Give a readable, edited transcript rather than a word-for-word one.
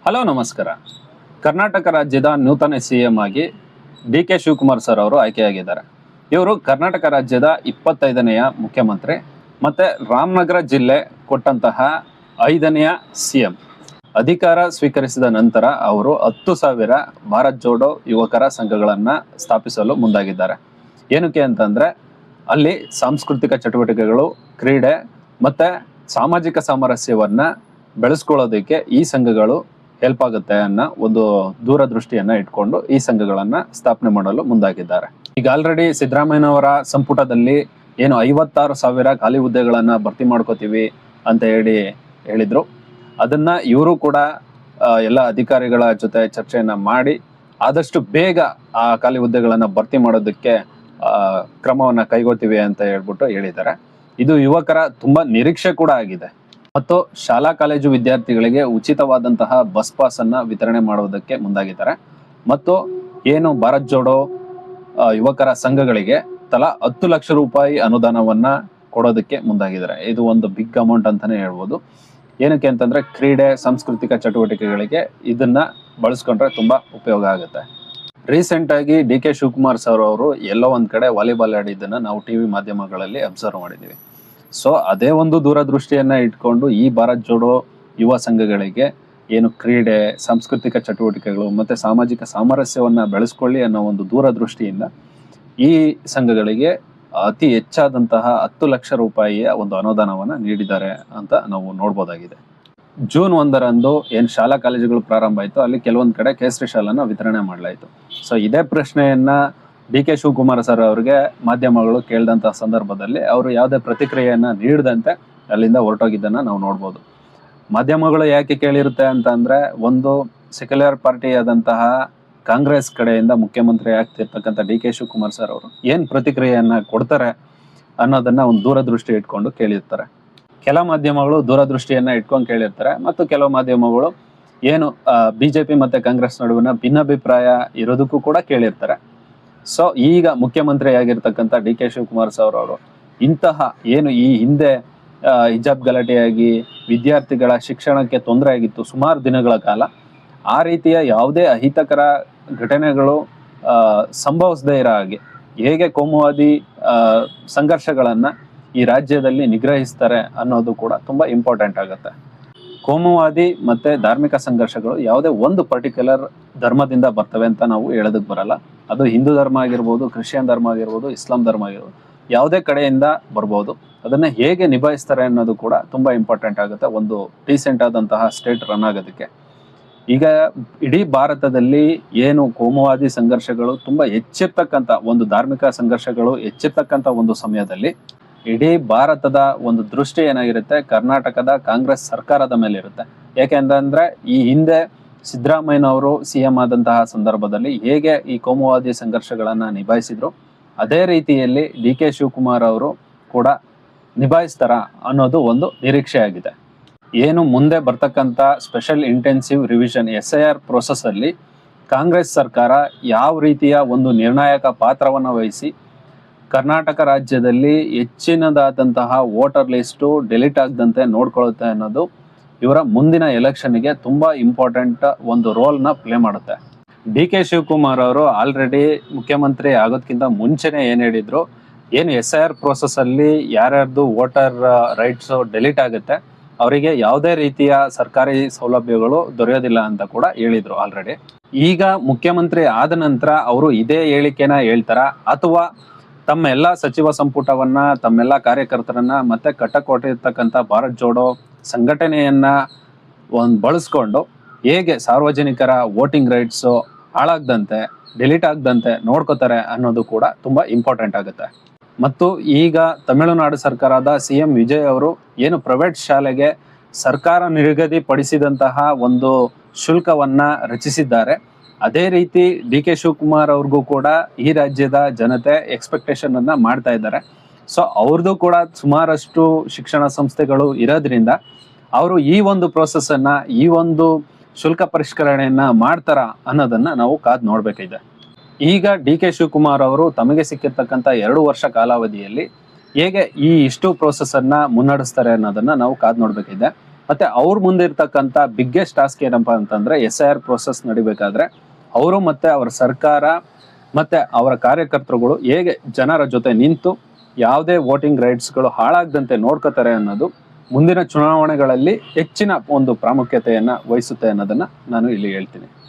Hello ನಮಸ್ಕಾರ. ಕರ್ನಾಟಕ ರಾಜ್ಯದ ನೂತನ ಸಿಎಂ ಆಗಿ ಡಿ.ಕೆ. ಶಿವಕುಮಾರ್ ಸರ್ ಅವರು ಆಯ್ಕೆಯಾಗಿದ್ದಾರೆ. ಇವರು ಕರ್ನಾಟಕ ರಾಜ್ಯದ 25ನೆಯ ಮುಖ್ಯಮಂತ್ರಿ ಮತ್ತೆ ರಾಮನಗರ ಜಿಲ್ಲೆ ಕೊಟ್ಟಂತಹ 5ನೆಯ ಸಿಎಂ. ಅಧಿಕಾರ ಸ್ವೀಕರಿಸಿದ ನಂತರ ಅವರು 10,000 ಭಾರತ್ ಜೋಡೋ ಯುವಕರ ಸಂಘಗಳನ್ನ ಸ್ಥಾಪಿಸಲು ಮುಂದಾಗಿದ್ದಾರೆ. ಏನಕ್ಕೆ ಅಂತಂದ್ರೆ ಅಲ್ಲಿ ಸಾಂಸ್ಕೃತಿಕ ಚಟುವಟಿಕೆಗಳು, ಕ್ರೀಡೆ ಮತ್ತೆ ಸಾಮಾಜಿಕ ಸಾಮರಸ್ಯವನ್ನ ಬೆಳೆಸ್ಕೊಳ್ಳೋದಕ್ಕೆ ಈ ಸಂಘಗಳು ಹೆಲ್ಪ್ ಆಗುತ್ತೆ ಅನ್ನೋ ಒಂದು ದೂರದೃಷ್ಟಿಯನ್ನ ಇಟ್ಕೊಂಡು ಈ ಸಂಘಗಳನ್ನ ಸ್ಥಾಪನೆ ಮಾಡಲು ಮುಂದಾಗಿದ್ದಾರೆ. ಈಗ ಆಲ್ರೆಡಿ ಸಿದ್ದರಾಮಯ್ಯನವರ ಸಂಪುಟದಲ್ಲಿ ಏನು 56,000 ಖಾಲಿ ಹುದ್ದೆಗಳನ್ನ ಭರ್ತಿ ಮಾಡ್ಕೋತೀವಿ ಅಂತ ಹೇಳಿದ್ರು. ಅದನ್ನ ಇವರು ಕೂಡ ಎಲ್ಲ ಅಧಿಕಾರಿಗಳ ಜೊತೆ ಚರ್ಚೆಯನ್ನ ಮಾಡಿ ಆದಷ್ಟು ಬೇಗ ಆ ಖಾಲಿ ಹುದ್ದೆಗಳನ್ನ ಭರ್ತಿ ಮಾಡೋದಕ್ಕೆ ಕ್ರಮವನ್ನ ಕೈಗೊಳ್ತೀವಿ ಅಂತ ಹೇಳ್ಬಿಟ್ಟು ಹೇಳಿದ್ದಾರೆ. ಇದು ಯುವಕರ ತುಂಬಾ ನಿರೀಕ್ಷೆ ಕೂಡ ಆಗಿದೆ. ಮತ್ತು ಶಾಲಾ ಕಾಲೇಜು ವಿದ್ಯಾರ್ಥಿಗಳಿಗೆ ಉಚಿತವಾದಂತಹ ಬಸ್ ಪಾಸ್ ಅನ್ನ ವಿತರಣೆ ಮಾಡುವುದಕ್ಕೆ ಮುಂದಾಗಿದ್ದಾರೆ. ಮತ್ತು ಏನು ಭಾರತ್ ಜೋಡೋ ಯುವಕರ ಸಂಘಗಳಿಗೆ ತಲಾ 10 ಲಕ್ಷ ರೂಪಾಯಿ ಅನುದಾನವನ್ನ ಕೊಡೋದಕ್ಕೆ ಮುಂದಾಗಿದ್ದಾರೆ. ಇದು ಒಂದು ಬಿಗ್ ಅಮೌಂಟ್ ಅಂತಾನೆ ಹೇಳ್ಬೋದು. ಏನಕ್ಕೆ ಅಂತಂದ್ರೆ ಕ್ರೀಡೆ, ಸಾಂಸ್ಕೃತಿಕ ಚಟುವಟಿಕೆಗಳಿಗೆ ಇದನ್ನ ಬಳಸ್ಕೊಂಡ್ರೆ ತುಂಬಾ ಉಪಯೋಗ ಆಗುತ್ತೆ. ರೀಸೆಂಟ್ ಆಗಿ ಡಿ.ಕೆ. ಶಿವಕುಮಾರ್ ಸರ್ ಅವರು ಎಲ್ಲೋ ಒಂದ್ ಕಡೆ ವಾಲಿಬಾಲ್ ಆಡಿದ್ದನ್ನ ನಾವು ಟಿವಿ ಮಾಧ್ಯಮಗಳಲ್ಲಿ ಅಬ್ಸರ್ವ್ ಮಾಡಿದೀವಿ. ಸೊ ಅದೇ ಒಂದು ದೂರದೃಷ್ಟಿಯನ್ನ ಇಟ್ಕೊಂಡು ಈ ಭಾರತ್ ಜೋಡೋ ಯುವ ಸಂಘಗಳಿಗೆ ಏನು ಕ್ರೀಡೆ, ಸಾಂಸ್ಕೃತಿಕ ಚಟುವಟಿಕೆಗಳು ಮತ್ತೆ ಸಾಮಾಜಿಕ ಸಾಮರಸ್ಯವನ್ನ ಬೆಳೆಸ್ಕೊಳ್ಳಿ ಅನ್ನೋ ಒಂದು ದೂರದೃಷ್ಟಿಯಿಂದ ಈ ಸಂಘಗಳಿಗೆ ಅತಿ ಹೆಚ್ಚಾದಂತಹ 10 ಲಕ್ಷ ರೂಪಾಯಿಯ ಒಂದು ಅನುದಾನವನ್ನ ನೀಡಿದ್ದಾರೆ ಅಂತ ನಾವು ನೋಡ್ಬೋದಾಗಿದೆ. ಜೂನ್ 1ರಂದು ಏನ್ ಶಾಲಾ ಕಾಲೇಜುಗಳು ಪ್ರಾರಂಭ ಆಯ್ತು, ಅಲ್ಲಿ ಕೆಲವೊಂದ್ ಕಡೆ ಕೇಸರಿ ಶಾಲನ್ನ ವಿತರಣೆ ಮಾಡಲಾಯಿತು. ಸೊ ಇದೇ ಪ್ರಶ್ನೆಯನ್ನ ಡಿ.ಕೆ. ಶಿವಕುಮಾರ್ ಸರ್ ಅವರಿಗೆ ಮಾಧ್ಯಮಗಳು ಕೇಳಿದಂತಹ ಸಂದರ್ಭದಲ್ಲಿ ಅವರು ಯಾವುದೇ ಪ್ರತಿಕ್ರಿಯೆಯನ್ನ ನೀಡದಂತೆ ಅಲ್ಲಿಂದ ಹೊರಟೋಗಿದ್ದನ್ನ ನಾವು ನೋಡ್ಬೋದು. ಮಾಧ್ಯಮಗಳು ಯಾಕೆ ಕೇಳಿರುತ್ತೆ ಅಂತ ಅಂದ್ರೆ, ಒಂದು ಸೆಕ್ಯುಲರ್ ಪಾರ್ಟಿ ಆದಂತಹ ಕಾಂಗ್ರೆಸ್ ಕಡೆಯಿಂದ ಮುಖ್ಯಮಂತ್ರಿ ಆಗ್ತಿರ್ತಕ್ಕಂಥ ಡಿ.ಕೆ. ಶಿವಕುಮಾರ್ ಸರ್ ಅವರು ಏನ್ ಪ್ರತಿಕ್ರಿಯೆಯನ್ನ ಕೊಡ್ತಾರೆ ಅನ್ನೋದನ್ನ ಒಂದು ದೂರದೃಷ್ಟಿ ಇಟ್ಕೊಂಡು ಕೇಳಿರ್ತಾರೆ. ಕೆಲ ಮಾಧ್ಯಮಗಳು ದೂರದೃಷ್ಟಿಯನ್ನ ಇಟ್ಕೊಂಡು ಕೇಳಿರ್ತಾರೆ ಮತ್ತು ಕೆಲವು ಮಾಧ್ಯಮಗಳು ಏನು ಬಿಜೆಪಿ ಮತ್ತೆ ಕಾಂಗ್ರೆಸ್ ನಡುವಿನ ಭಿನ್ನಾಭಿಪ್ರಾಯ ಇರೋದಕ್ಕೂ ಕೂಡ ಕೇಳಿರ್ತಾರೆ. ಸೊ ಈಗ ಮುಖ್ಯಮಂತ್ರಿ ಆಗಿರ್ತಕ್ಕಂಥ ಡಿ.ಕೆ. ಶಿವಕುಮಾರ್ ಸರ್ ಅವರು ಇಂತಹ ಏನು ಈ ಹಿಂದೆ ಹಿಜಾಬ್ ಗಲಾಟೆಯಾಗಿ ವಿದ್ಯಾರ್ಥಿಗಳ ಶಿಕ್ಷಣಕ್ಕೆ ತೊಂದರೆ ಆಗಿತ್ತು ಸುಮಾರು ದಿನಗಳ ಕಾಲ, ಆ ರೀತಿಯ ಯಾವುದೇ ಅಹಿತಕರ ಘಟನೆಗಳು ಸಂಭವಿಸದೇ ಇರೋ ಹಾಗೆ ಹೇಗೆ ಕೋಮುವಾದಿ ಸಂಘರ್ಷಗಳನ್ನ ಈ ರಾಜ್ಯದಲ್ಲಿ ನಿಗ್ರಹಿಸ್ತಾರೆ ಅನ್ನೋದು ಕೂಡ ತುಂಬಾ ಇಂಪಾರ್ಟೆಂಟ್ ಆಗುತ್ತೆ. ಕೋಮುವಾದಿ ಮತ್ತೆ ಧಾರ್ಮಿಕ ಸಂಘರ್ಷಗಳು ಯಾವುದೇ ಒಂದು ಪರ್ಟಿಕ್ಯುಲರ್ ಧರ್ಮದಿಂದ ಬರ್ತವೆ ಅಂತ ನಾವು ಹೇಳೋದಕ್ಕೆ ಬರಲ್ಲ. ಅದು ಹಿಂದೂ ಧರ್ಮ ಆಗಿರ್ಬೋದು, ಕ್ರಿಶ್ಚಿಯನ್ ಧರ್ಮ ಆಗಿರ್ಬೋದು, ಇಸ್ಲಾಂ ಧರ್ಮ ಆಗಿರ್ಬೋದು, ಯಾವುದೇ ಕಡೆಯಿಂದ ಬರ್ಬೋದು. ಅದನ್ನ ಹೇಗೆ ನಿಭಾಯಿಸ್ತಾರೆ ಅನ್ನೋದು ಕೂಡ ತುಂಬಾ ಇಂಪಾರ್ಟೆಂಟ್ ಆಗುತ್ತೆ ಒಂದು ಡೀಸೆಂಟ್ ಆದಂತಹ ಸ್ಟೇಟ್ ರನ್ ಆಗೋದಕ್ಕೆ. ಈಗ ಇಡೀ ಭಾರತದಲ್ಲಿ ಏನು ಕೋಮುವಾದಿ ಸಂಘರ್ಷಗಳು ತುಂಬಾ ಹೆಚ್ಚಿರ್ತಕ್ಕಂಥ ಒಂದು ಧಾರ್ಮಿಕ ಸಂಘರ್ಷಗಳು ಹೆಚ್ಚಿರ್ತಕ್ಕಂಥ ಒಂದು ಸಮಯದಲ್ಲಿ ಇಡೀ ಭಾರತದ ಒಂದು ದೃಷ್ಟಿ ಏನಾಗಿರುತ್ತೆ, ಕರ್ನಾಟಕದ ಕಾಂಗ್ರೆಸ್ ಸರ್ಕಾರದ ಮೇಲೆ ಇರುತ್ತೆ. ಯಾಕೆಂತಂದ್ರೆ ಈ ಹಿಂದೆ ಸಿದ್ದರಾಮಯ್ಯನವರು ಸಿಎಂ ಆದಂತಹ ಸಂದರ್ಭದಲ್ಲಿ ಹೇಗೆ ಈ ಕೋಮುವಾದಿ ಸಂಘರ್ಷಗಳನ್ನ ನಿಭಾಯಿಸಿದ್ರು, ಅದೇ ರೀತಿಯಲ್ಲಿ ಡಿ.ಕೆ. ಶಿವಕುಮಾರ್ ಅವರು ಕೂಡ ನಿಭಾಯಿಸ್ತಾರ ಅನ್ನೋದು ಒಂದು ನಿರೀಕ್ಷೆ ಆಗಿದೆ. ಏನು ಮುಂದೆ ಬರ್ತಕ್ಕಂಥ special intensive revision SIR process ಅಲ್ಲಿ ಕಾಂಗ್ರೆಸ್ ಸರ್ಕಾರ ಯಾವ ರೀತಿಯ ಒಂದು ನಿರ್ಣಾಯಕ ಪಾತ್ರವನ್ನು ವಹಿಸಿ ಕರ್ನಾಟಕ ರಾಜ್ಯದಲ್ಲಿ ಹೆಚ್ಚಿನದಾದಂತಹ ವೋಟರ್ ಲಿಸ್ಟು ಡಿಲೀಟ್ ಆಗದಂತೆ ನೋಡ್ಕೊಳ್ಳುತ್ತೆ ಅನ್ನೋದು ಇವರ ಮುಂದಿನ ಎಲೆಕ್ಷನ್ಗೆ ತುಂಬಾ ಇಂಪಾರ್ಟೆಂಟ್ ಒಂದು ರೋಲ್ನ ಪ್ಲೇ ಮಾಡುತ್ತೆ. ಡಿ.ಕೆ. ಶಿವಕುಮಾರ್ ಅವರು ಆಲ್ರೆಡಿ ಮುಖ್ಯಮಂತ್ರಿ ಆಗೋದಕ್ಕಿಂತ ಮುಂಚೆನೆ ಏನ್ ಹೇಳಿದ್ರು, ಏನು SIR ಪ್ರೋಸೆಸ್ ಅಲ್ಲಿ ಯಾರ್ಯಾರ್ದು ವೋಟರ್ ರೈಟ್ಸ್ ಡಿಲೀಟ್ ಆಗುತ್ತೆ ಅವರಿಗೆ ಯಾವುದೇ ರೀತಿಯ ಸರ್ಕಾರಿ ಸೌಲಭ್ಯಗಳು ದೊರೆಯೋದಿಲ್ಲ ಅಂತ ಕೂಡ ಹೇಳಿದ್ರು ಆಲ್ರೆಡಿ. ಈಗ ಮುಖ್ಯಮಂತ್ರಿ ಆದ ನಂತರ ಅವರು ಇದೇ ಹೇಳಿಕೆನ ಹೇಳ್ತಾರ ಅಥವಾ ತಮ್ಮ ಎಲ್ಲ ಸಚಿವ ಸಂಪುಟವನ್ನ, ತಮ್ಮೆಲ್ಲ ಕಾರ್ಯಕರ್ತರನ್ನ ಮತ್ತೆ ಕಟ್ಟಕೊಟ್ಟಿರ್ತಕ್ಕಂಥ ಭಾರತ್ ಜೋಡೋ ಸಂಘಟನೆಯನ್ನ ಬಳಸ್ಕೊಂಡು ಹೇಗೆ ಸಾರ್ವಜನಿಕರ ವೋಟಿಂಗ್ ರೈಟ್ಸ್ ಹಾಳಾಗದಂತೆ, ಡಿಲೀಟ್ ಆಗದಂತೆ ನೋಡ್ಕೋತಾರೆ ಅನ್ನೋದು ಕೂಡ ತುಂಬಾ ಇಂಪಾರ್ಟೆಂಟ್ ಆಗುತ್ತೆ. ಮತ್ತು ಈಗ ತಮಿಳುನಾಡು ಸರ್ಕಾರದ CM ವಿಜಯ್ ಅವರು ಏನು ಪ್ರೈವೇಟ್ ಶಾಲೆಗೆ ಸರ್ಕಾರ ನಿಗದಿಪಡಿಸಿದಂತಹ ಒಂದು ಶುಲ್ಕವನ್ನ ರಚಿಸಿದ್ದಾರೆ, ಅದೇ ರೀತಿ ಡಿ.ಕೆ. ಶಿವಕುಮಾರ್ ಅವ್ರಿಗೂ ಕೂಡ ಈ ರಾಜ್ಯದ ಜನತೆ ಎಕ್ಸ್ಪೆಕ್ಟೇಷನ್ ಅನ್ನ ಮಾಡ್ತಾ ಇದ್ದಾರೆ. ಸೊ ಅವ್ರದ್ದು ಕೂಡ ಸುಮಾರಷ್ಟು ಶಿಕ್ಷಣ ಸಂಸ್ಥೆಗಳು ಇರೋದ್ರಿಂದ ಅವರು ಈ ಒಂದು ಪ್ರೋಸೆಸ್ ಅನ್ನ, ಈ ಒಂದು ಶುಲ್ಕ ಪರಿಷ್ಕರಣೆಯನ್ನ ಮಾಡ್ತಾರ ಅನ್ನೋದನ್ನ ನಾವು ಕಾದ್ ನೋಡ್ಬೇಕಿದೆ. ಈಗ ಡಿ.ಕೆ. ಶಿವಕುಮಾರ್ ಅವರು ತಮಗೆ ಸಿಕ್ಕಿರ್ತಕ್ಕಂಥ 2 ವರ್ಷ ಕಾಲಾವಧಿಯಲ್ಲಿ ಹೇಗೆ ಈ ಇಷ್ಟು ಪ್ರೋಸೆಸ್ ಅನ್ನ ಮುನ್ನಡೆಸ್ತಾರೆ ಅನ್ನೋದನ್ನ ನಾವು ಕಾದ್ ನೋಡ್ಬೇಕಿದೆ. ಮತ್ತೆ ಅವ್ರ ಮುಂದೆ ಇರ್ತಕ್ಕಂಥ ಬಿಗ್ಗೆಸ್ಟ್ ಟಾಸ್ಕ್ ಏನಪ್ಪಾ ಅಂತಂದ್ರೆ SIR ಪ್ರೋಸೆಸ್ ನಡಿಬೇಕಾದ್ರೆ ಅವರು ಮತ್ತೆ ಅವರ ಸರ್ಕಾರ ಮತ್ತೆ ಅವರ ಕಾರ್ಯಕರ್ತರುಗಳು ಹೇಗೆ ಜನರ ಜೊತೆ ನಿಂತು ಯಾವುದೇ ವೋಟಿಂಗ್ ರೈಟ್ಸ್ಗಳು ಹಾಳಾಗದಂತೆ ನೋಡ್ಕೋತಾರೆ ಅನ್ನೋದು ಮುಂದಿನ ಚುನಾವಣೆಗಳಲ್ಲಿ ಹೆಚ್ಚಿನ ಒಂದು ಪ್ರಾಮುಖ್ಯತೆಯನ್ನ ವಹಿಸುತ್ತೆ ಅನ್ನೋದನ್ನ ನಾನು ಇಲ್ಲಿ ಹೇಳ್ತೀನಿ.